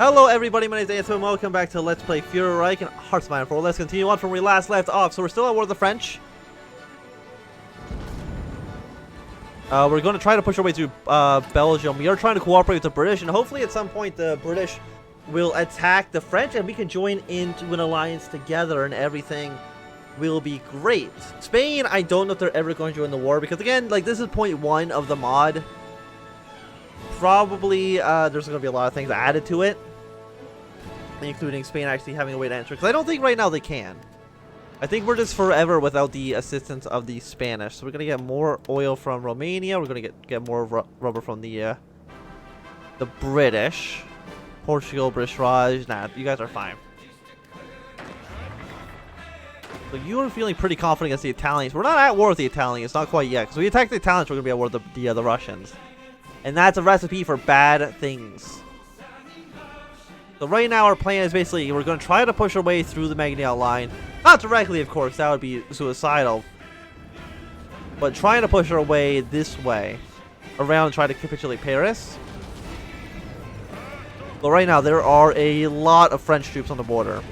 Hello everybody, my name is Anthony and welcome back to Let's Play Fuhrerreich and Hearts of Iron 4. Let's continue on from where we last left off. So we're still at war with the French. We're going to try to push our way through Belgium. We are trying to cooperate with the British, and hopefully at some point the British will attack the French and we can join into an alliance together and everything will be great. Spain, I don't know if they're ever going to join the war because again, like, this is point 1 of the mod. Probably there's going to be a lot of things added to it, including Spain actually having a way to enter, because I don't think right now they can. I think we're just forever without the assistance of the Spanish. So we're going to get more oil from Romania. We're going to get more rubber from the British. Portugal, British Raj. Nah, you guys are fine. So you are feeling pretty confident against the Italians. We're not at war with the Italians, not quite yet. Because if we attack the Italians, we're going to be at war with the Russians. And that's a recipe for bad things. So right now our plan is basically we're going to try to push our way through the Maginot line. Not directly, of course, that would be suicidal. But trying to push our way this way. Around and try to capitulate Paris. But right now there are a lot of French troops on the border.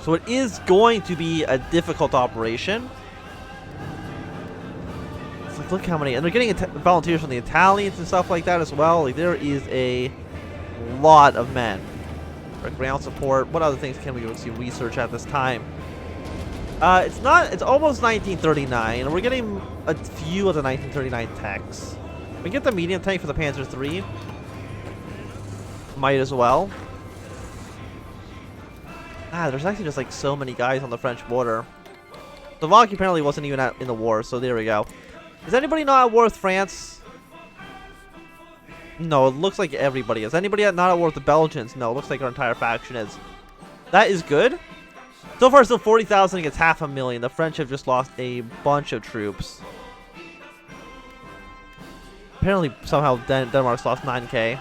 So it is going to be a difficult operation. Look how many, and they're getting volunteers from the Italians and stuff like that as well. Like, there is a lot of men. Ground support. What other things can we research at this time? It's almost 1939, and we're getting a few of the 1939 techs. We get the medium tank for the Panzer III. Might as well. There's actually just like so many guys on the French border. Slovakia apparently wasn't even in the war, so there we go. Is anybody not at war with France? No, it looks like everybody is. Anybody not at war with the Belgians? No, it looks like our entire faction is. That is good. So far, still 40,000 against 500,000. The French have just lost a bunch of troops. Apparently, somehow Denmark's lost 9k.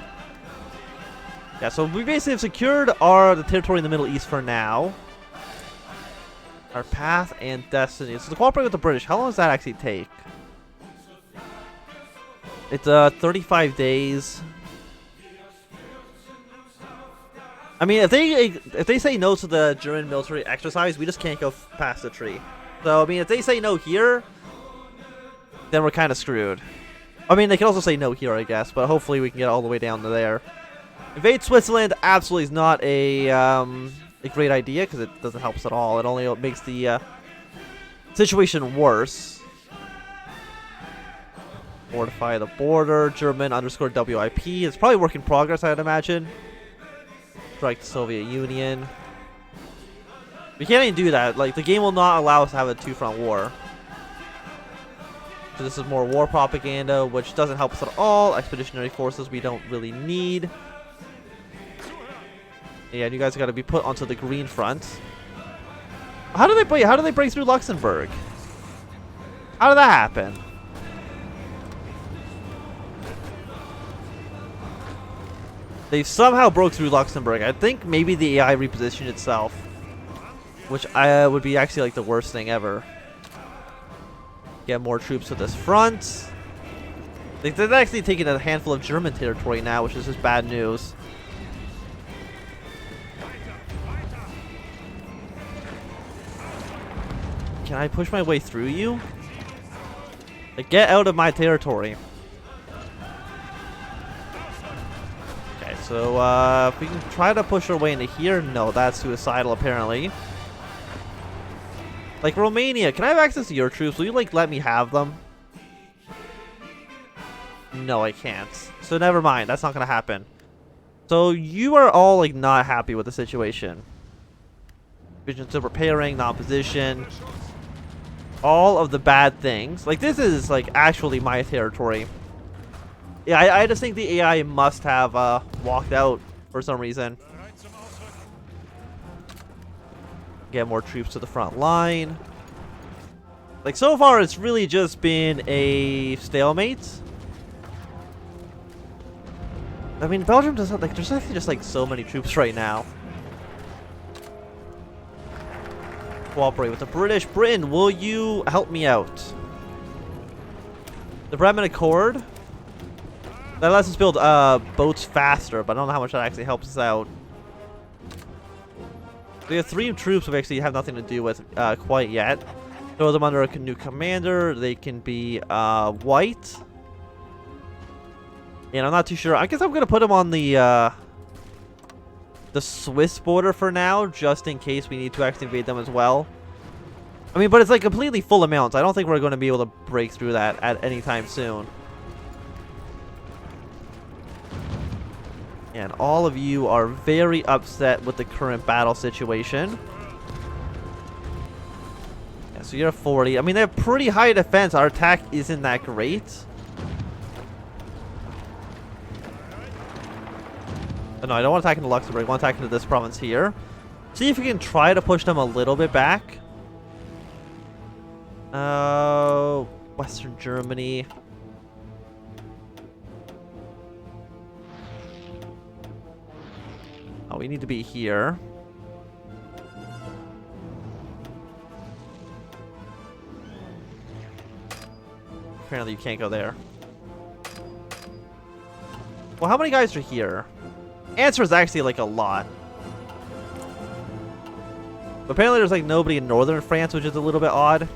Yeah, so we basically have secured the territory in the Middle East for now. Our path and destiny. So to cooperate with the British, how long does that actually take? It's 35 days. I mean, if they say no to the German military exercise, we just can't go past the tree. So I mean, if they say no here, then we're kind of screwed. I mean, they can also say no here, I guess, but hopefully we can get all the way down to there. Invade Switzerland absolutely is not a great idea because it doesn't help us at all. It only makes the situation worse. Fortify the border. German _ WIP. It's probably work in progress, I'd imagine. Strike the Soviet Union. We can't even do that. Like, the game will not allow us to have a two-front war. So this is more war propaganda, which doesn't help us at all. Expeditionary forces we don't really need. Yeah, you guys got to be put onto the green front. How do they break through Luxembourg? How did that happen? They somehow broke through Luxembourg. I think maybe the AI repositioned itself, which would be actually like the worst thing ever. Get more troops to this front. They've actually taken a handful of German territory now, which is just bad news. Can I push my way through you? Like, get out of my territory. So, if we can try to push our way into here, no, that's suicidal apparently. Like, Romania, can I have access to your troops? Will you, like, let me have them? No, I can't. So, never mind, that's not gonna happen. So, you are all, like, not happy with the situation. Vision still preparing, non-position. All of the bad things. Like, this is, like, actually my territory. Yeah, I just think the AI must have walked out for some reason. Get more troops to the front line. Like, so far, it's really just been a stalemate. I mean, Belgium doesn't, like, there's actually just, like, so many troops right now. Cooperate with the British. Britain, will you help me out? The Bremen Accord. That lets us build boats faster, but I don't know how much that actually helps us out. We have 3 troops we actually have nothing to do with quite yet. Throw them under a new commander. They can be white. And I'm not too sure. I guess I'm going to put them on the Swiss border for now, just in case we need to actually invade them as well. I mean, but it's like completely full amounts. I don't think we're going to be able to break through that at any time soon. And all of you are very upset with the current battle situation. Yeah, so you're 40. I mean, they have pretty high defense. Our attack isn't that great. Oh, no, I don't want to attack into Luxembourg. I want to attack into this province here. See if we can try to push them a little bit back. Western Germany. Oh, we need to be here. Apparently you can't go there. Well, how many guys are here? Answer is actually like a lot. But apparently there's like nobody in northern France, which is a little bit odd.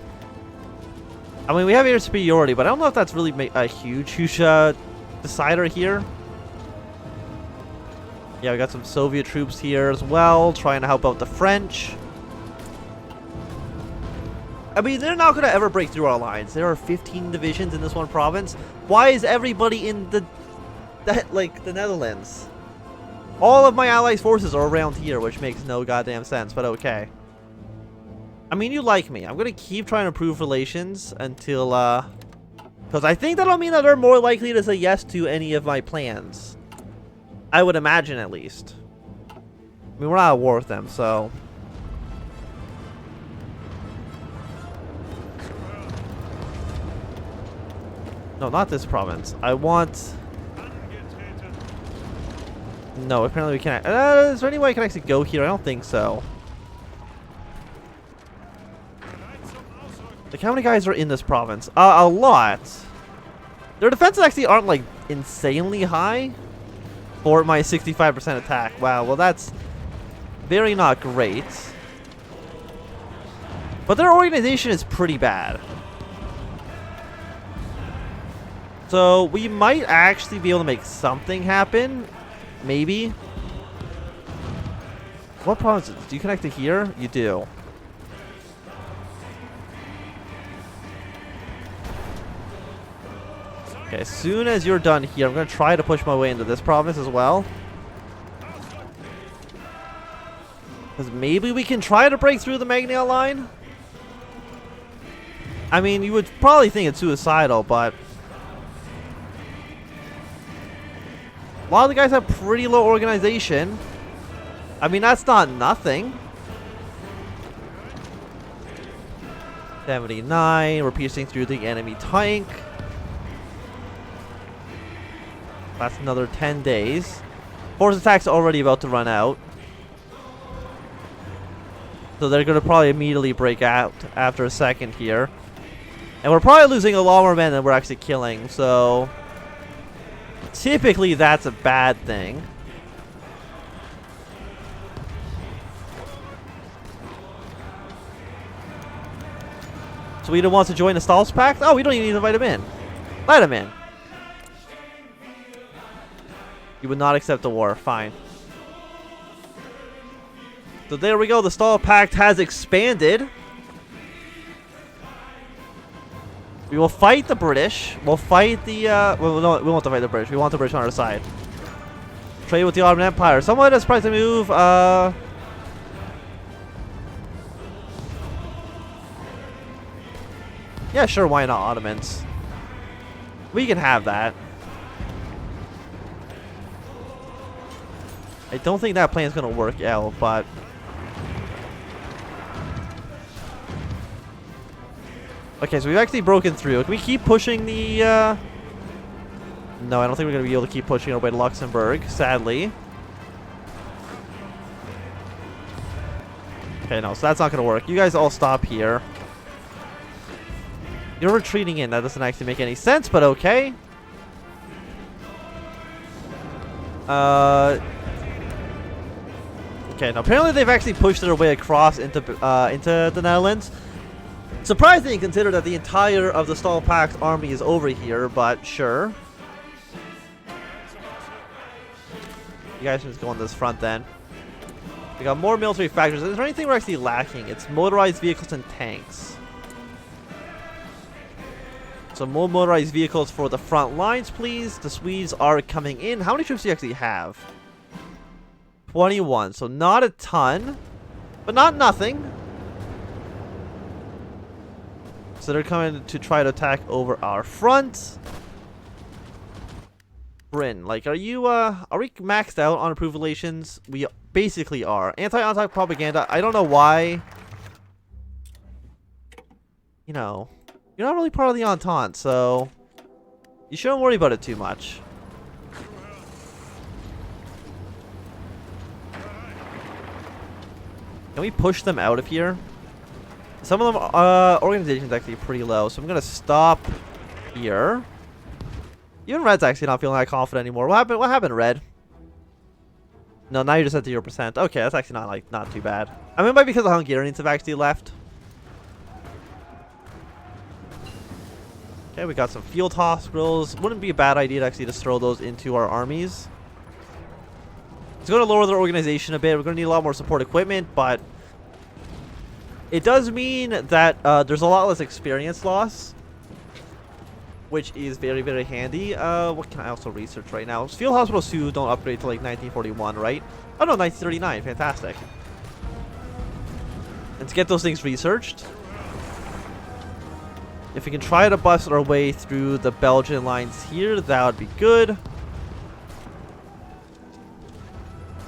I mean, we have air superiority, but I don't know if that's really a huge decider here. Yeah, we got some Soviet troops here as well, trying to help out the French. I mean, they're not going to ever break through our lines. There are 15 divisions in this one province. Why is everybody in the Netherlands? All of my allies' forces are around here, which makes no goddamn sense, but okay. I mean, you like me. I'm going to keep trying to improve relations until, because I think that'll mean that they're more likely to say yes to any of my plans. I would imagine, at least. I mean, we're not at war with them, so... No, not this province. I want... No, apparently we can't... is there any way I can actually go here? I don't think so. Like, how many guys are in this province? A lot. Their defenses actually aren't, like, insanely high for my 65% attack. Wow, well, that's very not great. But their organization is pretty bad. So, we might actually be able to make something happen. Maybe. What provinces? Do you connect to here? You do. Okay, as soon as you're done here, I'm going to try to push my way into this province as well. Because maybe we can try to break through the Maginot line. I mean, you would probably think it's suicidal, but... a lot of the guys have pretty low organization. I mean, that's not nothing. 79, we're piercing through the enemy tank. That's another 10 days. Force attack's already about to run out. So they're going to probably immediately break out after a second here. And we're probably losing a lot more men than we're actually killing, so... typically that's a bad thing. Sweden wants to join the Stalemate Pact? Oh, we don't even need to invite him in. Let him in. You would not accept the war. Fine. So there we go. The Stalemate Pact has expanded. We will fight the British. We'll fight the, well, no, we won't fight the British. We want the British on our side. Trade with the Ottoman Empire. Somewhat a surprising move. Yeah, sure, why not Ottomans? We can have that. I don't think that plan's gonna work out, but... okay, so we've actually broken through. Can we keep pushing the, no, I don't think we're going to be able to keep pushing our way to Luxembourg, sadly. Okay, no, so that's not going to work. You guys all stop here. You're retreating in. That doesn't actually make any sense, but okay. Okay, now apparently they've actually pushed their way across into the Netherlands. Surprising, consider that the entire of the Stalemate army is over here, but sure. You guys can just go on this front then. We got more military factors. Is there anything we're actually lacking? It's motorized vehicles and tanks. So more motorized vehicles for the front lines, please. The Swedes are coming in. How many troops do you actually have? 21. So not a ton, but not nothing. So they're coming to try to attack over our front. Bryn, like, are we maxed out on approved relations? We basically are. Anti-on-type propaganda. I don't know why. You know, you're not really part of the Entente, so you shouldn't worry about it too much. Can we push them out of here? Some of them, organization is actually pretty low, so I'm gonna stop here. Even Red's actually not feeling that confident anymore. What happened? What happened, Red? No, now you're just at 0%. Okay, that's actually not too bad. I mean, it might be because the Hungarians have actually left. Okay, we got some field hospitals. Wouldn't be a bad idea to actually just throw those into our armies. It's going to lower their organization a bit. We're going to need a lot more support equipment, but it does mean that there's a lot less experience loss, which is very, very handy. What can I also research right now? Field hospitals too don't upgrade to like 1941, right? Oh no, 1939. Fantastic. Let's get those things researched. If we can try to bust our way through the Belgian lines here, that would be good.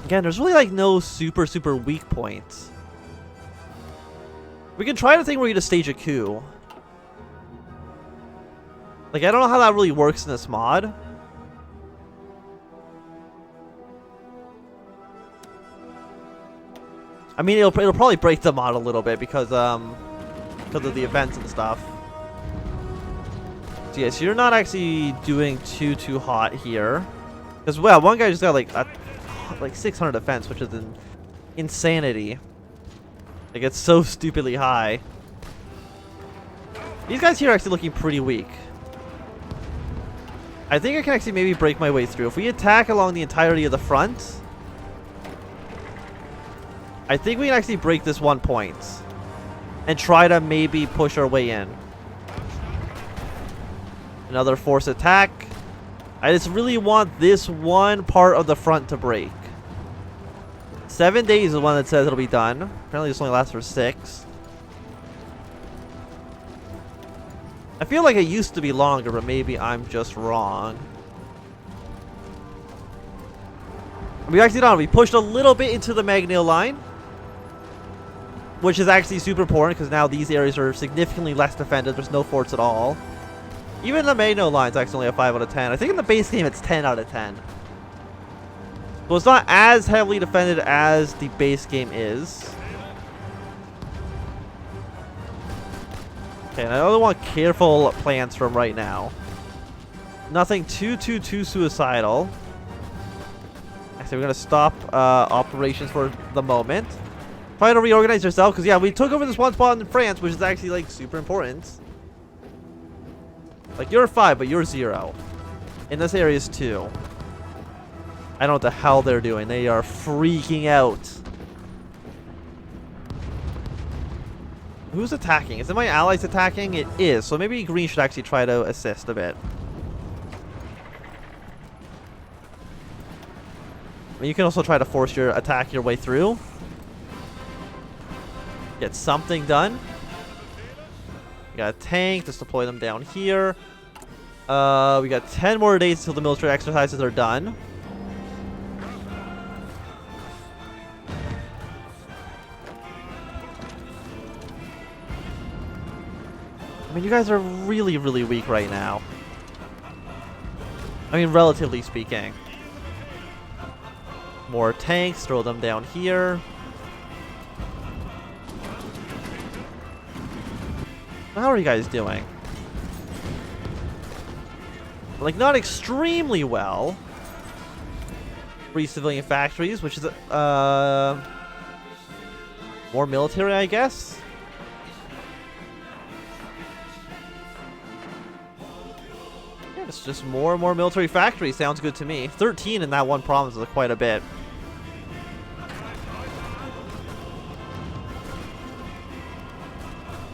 Again, there's really like no super weak points. We can try to think we're going to stage a coup. Like, I don't know how that really works in this mod. I mean, it'll probably break the mod a little bit because of the events and stuff. So yeah, so you're not actually doing too hot here, because well, one guy just got like 600 defense, which is insanity. Like, it's so stupidly high. These guys here are actually looking pretty weak. I think I can actually maybe break my way through. If we attack along the entirety of the front, I think we can actually break this one point and try to maybe push our way in. Another force attack. I just really want this one part of the front to break. 7 days is the one that says it'll be done. Apparently this only lasts for 6. I feel like it used to be longer, but maybe I'm just wrong. We actually don't. We pushed a little bit into the Maginot line, which is actually super important because now these areas are significantly less defended. There's no forts at all. Even the Maginot line's actually only a 5 out of 10. I think in the base game it's 10 out of 10. So it's not as heavily defended as the base game is. Okay, and I only want careful plans from right now. Nothing too suicidal. Actually, we're gonna stop operations for the moment. Try to reorganize yourself, because yeah, we took over this one spot in France, which is actually like super important. Like, you're 5, but you're 0. In this area is 2. I don't know what the hell they're doing. They are freaking out. Who's attacking? Is it my allies attacking? It is. So maybe green should actually try to assist a bit. I mean, you can also try to force your attack your way through. Get something done. We got a tank. Just deploy them down here. We got 10 more days until the military exercises are done. I mean, you guys are really weak right now. I mean, relatively speaking. More tanks. Throw them down here. How are you guys doing? Like, not extremely well. Free civilian factories, which is more military, I guess. Yeah, it's just more and more military factories. Sounds good to me. 13 in that one province is quite a bit.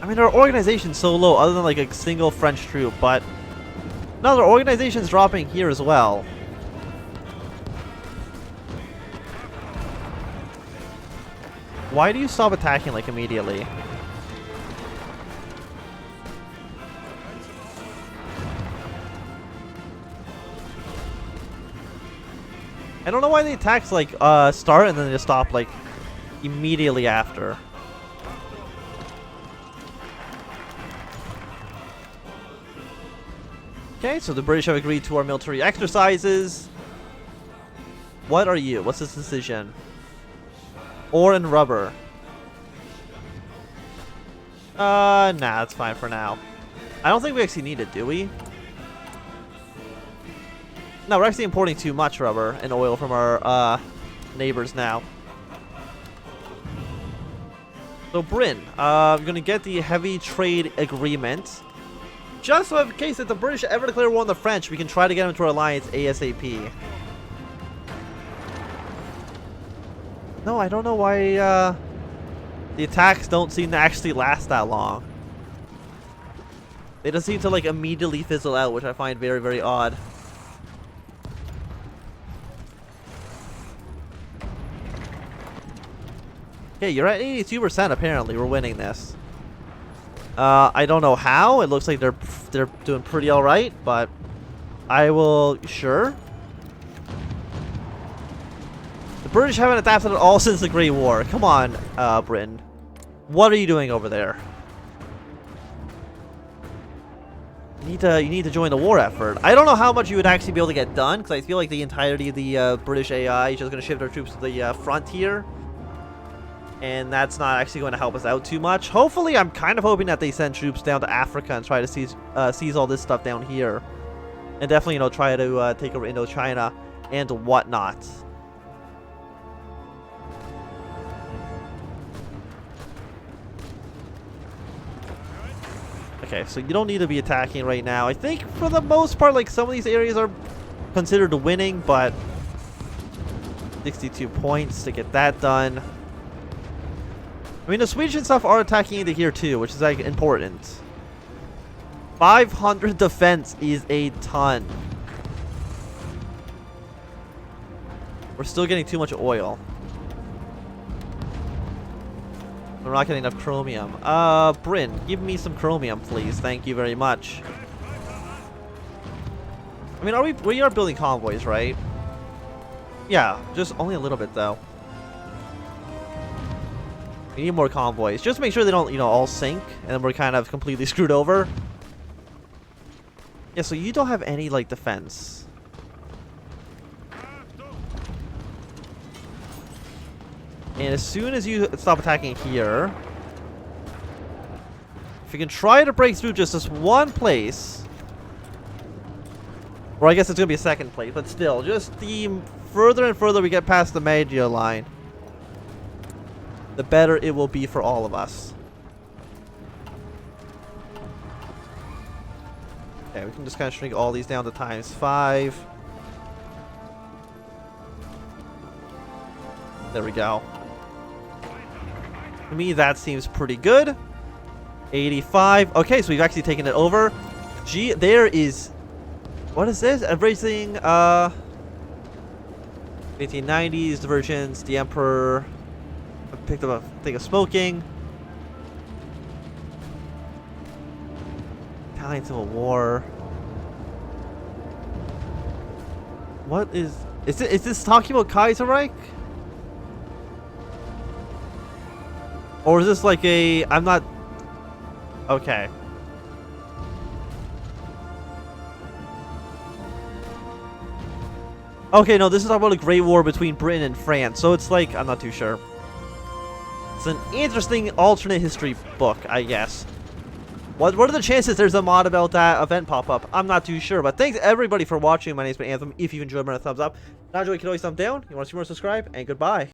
I mean, our organization's so low, other than like a single French troop, but no, their organization's dropping here as well. Why do you stop attacking like immediately? I don't know why the attacks like start and then they just stop like immediately after. Okay, so the British have agreed to our military exercises. What are you? What's this decision? Ore and rubber. Nah, that's fine for now. I don't think we actually need it, do we? No, we're actually importing too much rubber and oil from our neighbors now. So Britain, I'm gonna get the heavy trade agreement. Just so in case if the British ever declare war on the French, we can try to get them to our alliance ASAP. No, I don't know why the attacks don't seem to actually last that long. They just seem to like immediately fizzle out, which I find very, very odd. Okay, you're at 82% apparently. We're winning this. I don't know how. It looks like they're doing pretty all right, but I will sure. The British haven't adapted at all since the Great War. Come on, Britain. What are you doing over there? You need to join the war effort. I don't know how much you would actually be able to get done, because I feel like the entirety of the British AI is just going to shift their troops to the frontier. And that's not actually going to help us out too much. Hopefully, I'm kind of hoping that they send troops down to Africa and try to seize all this stuff down here. And definitely, you know, try to take over Indochina and whatnot. Okay, so you don't need to be attacking right now. I think for the most part, like, some of these areas are considered winning, but 62 points to get that done. I mean, the Swedish and stuff are attacking into here too, which is like important. 500 defense is a ton. We're still getting too much oil. We're not getting enough chromium. Bryn, give me some chromium, please. Thank you very much. I mean, we are building convoys, right? Yeah, just only a little bit though. We need more convoys. Just make sure they don't, you know, all sink, and then we're kind of completely screwed over. Yeah, so you don't have any, like, defense. And as soon as you stop attacking here, if you can try to break through just this one place, or I guess it's going to be a second place, but still, just the further and further we get past the Maginot line, the better it will be for all of us. Okay, we can just kind of shrink all these down to ×5. There we go. To me, that seems pretty good. 85. Okay, so we've actually taken it over. Gee, there is... What is this? Everything, 1890s, diversions, the Emperor... I picked up a thing of smoking. Italian Civil War. What is this talking about Kaiserreich? Or is this like a... I'm not... Okay. Okay, no, this is about a Great War between Britain and France. So it's like... I'm not too sure. It's an interesting alternate history book, I guess. What are the chances there's a mod about that event pop up? I'm not too sure, but thanks everybody for watching. My name's been Anthem. If you enjoyed, give it a thumbs up. Not enjoy, you can always thumb down. You want to see more, subscribe, and goodbye.